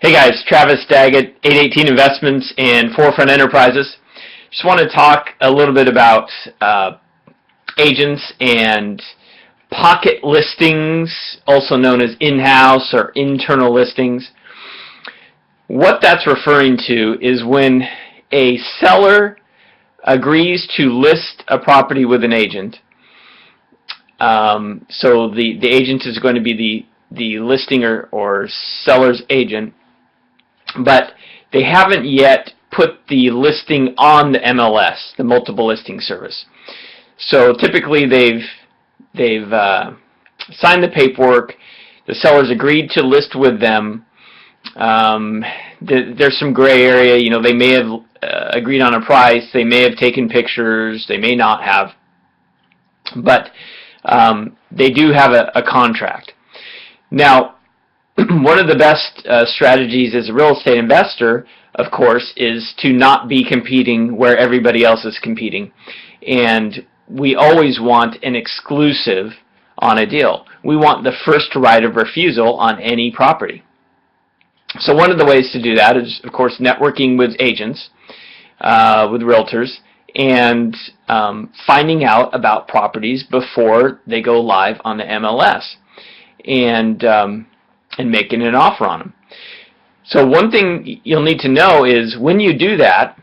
Hey guys, Travis Daggett, 818 Investments and Forefront Enterprises. Just want to talk a little bit about agents and pocket listings, also known as in-house or internal listings. What that's referring to is when a seller agrees to list a property with an agent. So the agent is going to be the listing or seller's agent, but they haven't yet put the listing on the MLS, the multiple listing service. So typically they've signed the paperwork, the seller's agreed to list with them. There's some gray area, they may have agreed on a price, they may have taken pictures, they may not have, but they do have a contract. Now, one of the best strategies as a real estate investor, of course, is to not be competing where everybody else is competing. And we always want an exclusive on a deal. We want the first right of refusal on any property. So one of the ways to do that is, of course, networking with agents, with realtors, and finding out about properties before they go live on the MLS. And making an offer on them. So one thing you'll need to know is when you do that,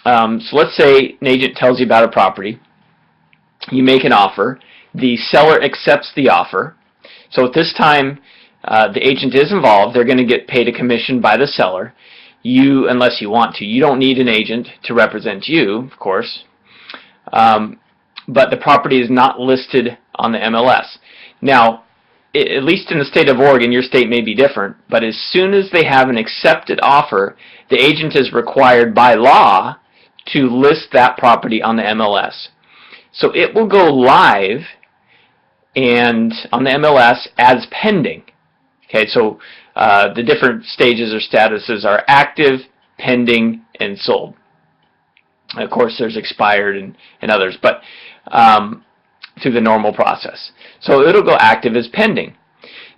so let's say an agent tells you about a property, you make an offer, the seller accepts the offer. So at this time, the agent is involved, they're going to get paid a commission by the seller. Unless you want to, you don't need an agent to represent you, of course, but the property is not listed on the MLS. Now, at least in the state of Oregon, your state may be different, but as soon as they have an accepted offer, the agent is required by law to list that property on the MLS. So it will go live and on the MLS as pending. Okay, so the different stages or statuses are active, pending, and sold. Of course, there's expired and others, but through the normal process. So it'll go active as pending.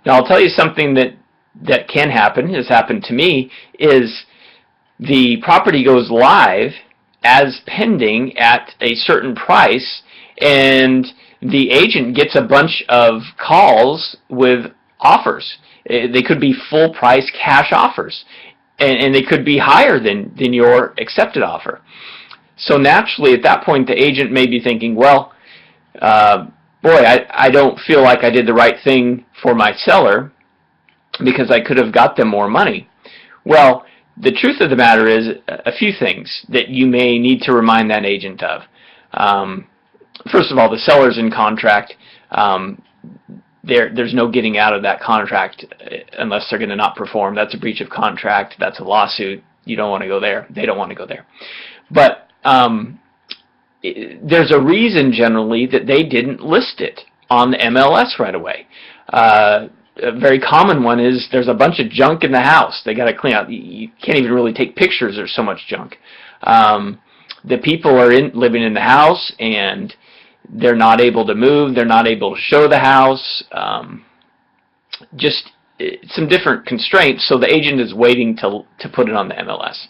Now I'll tell you something that can happen, has happened to me, is the property goes live as pending at a certain price, and the agent gets a bunch of calls with offers. They could be full price cash offers, and they could be higher than your accepted offer. So naturally at that point the agent may be thinking, well, boy, I don't feel like I did the right thing for my seller because I could have got them more money. Well, the truth of the matter is a few things that you may need to remind that agent of. First of all, the seller's in contract. There's no getting out of that contract unless they're going to not perform. That's a breach of contract. That's a lawsuit. You don't want to go there. They don't want to go there. But there's a reason generally that they didn't list it on the MLS right away. A very common one is there's a bunch of junk in the house. They got to clean out. You can't even really take pictures. There's so much junk. The people are living in the house and they're not able to move. They're not able to show the house. Just some different constraints. So the agent is waiting to put it on the MLS.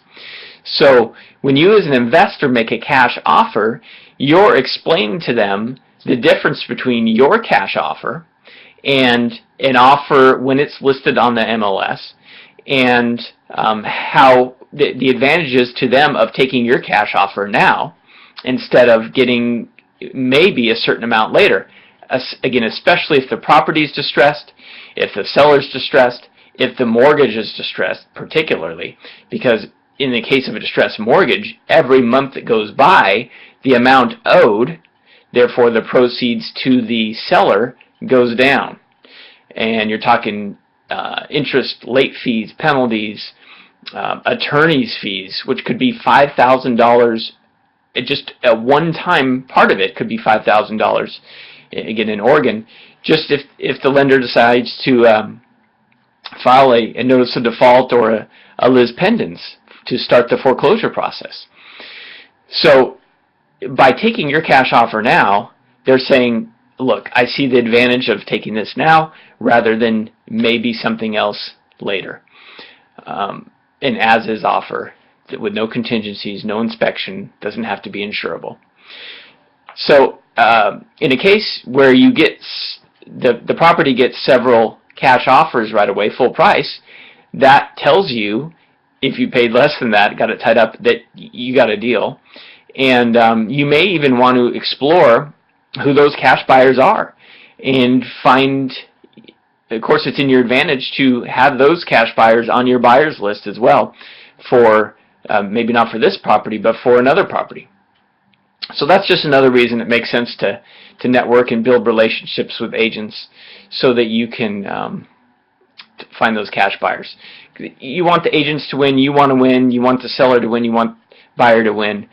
So when you as an investor make a cash offer, you're explaining to them the difference between your cash offer and an offer when it's listed on the MLS, and how the advantages to them of taking your cash offer now instead of getting maybe a certain amount later. Again, especially if the property is distressed, if the seller's distressed, if the mortgage is distressed particularly, because in the case of a distressed mortgage, every month that goes by, the amount owed, therefore the proceeds to the seller, goes down. And you're talking interest, late fees, penalties, attorney's fees, which could be $5,000. Just a one-time part of it could be $5,000, again in Oregon, just if the lender decides to file a notice of default or a lis pendens to start the foreclosure process. So by taking your cash offer now, they're saying, look, I see the advantage of taking this now rather than maybe something else later. an as-is offer with no contingencies, no inspection, doesn't have to be insurable. So in a case where you get the property gets several cash offers right away, full price, that tells you, if you paid less than that, got it tied up, that you got a deal. And you may even want to explore who those cash buyers are and find, of course it's in your advantage to have those cash buyers on your buyers list as well for maybe not for this property but for another property. So that's just another reason it makes sense to network and build relationships with agents so that you can find those cash buyers. You want the agents to win, you want to win, you want the seller to win, you want buyer to win.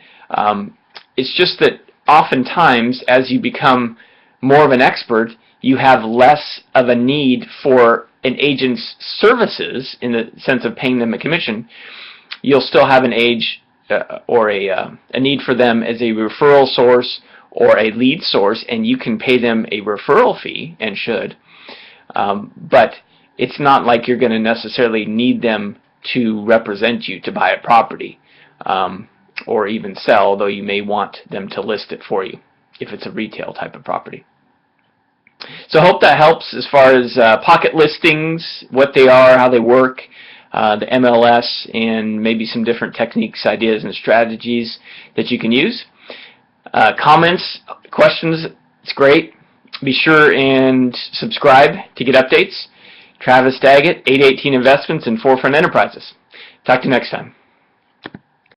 It's just that oftentimes as you become more of an expert, you have less of a need for an agent's services in the sense of paying them a commission. You'll still have an or a need for them as a referral source or a lead source, and you can pay them a referral fee, and should. But it's not like you're going to necessarily need them to represent you to buy a property or even sell, although you may want them to list it for you if it's a retail type of property. So I hope that helps as far as pocket listings, what they are, how they work, the MLS, and maybe some different techniques, ideas, and strategies that you can use. Comments, questions, it's great. Be sure and subscribe to get updates. Travis Daggett, 818 Investments and Forefront Enterprises. Talk to you next time.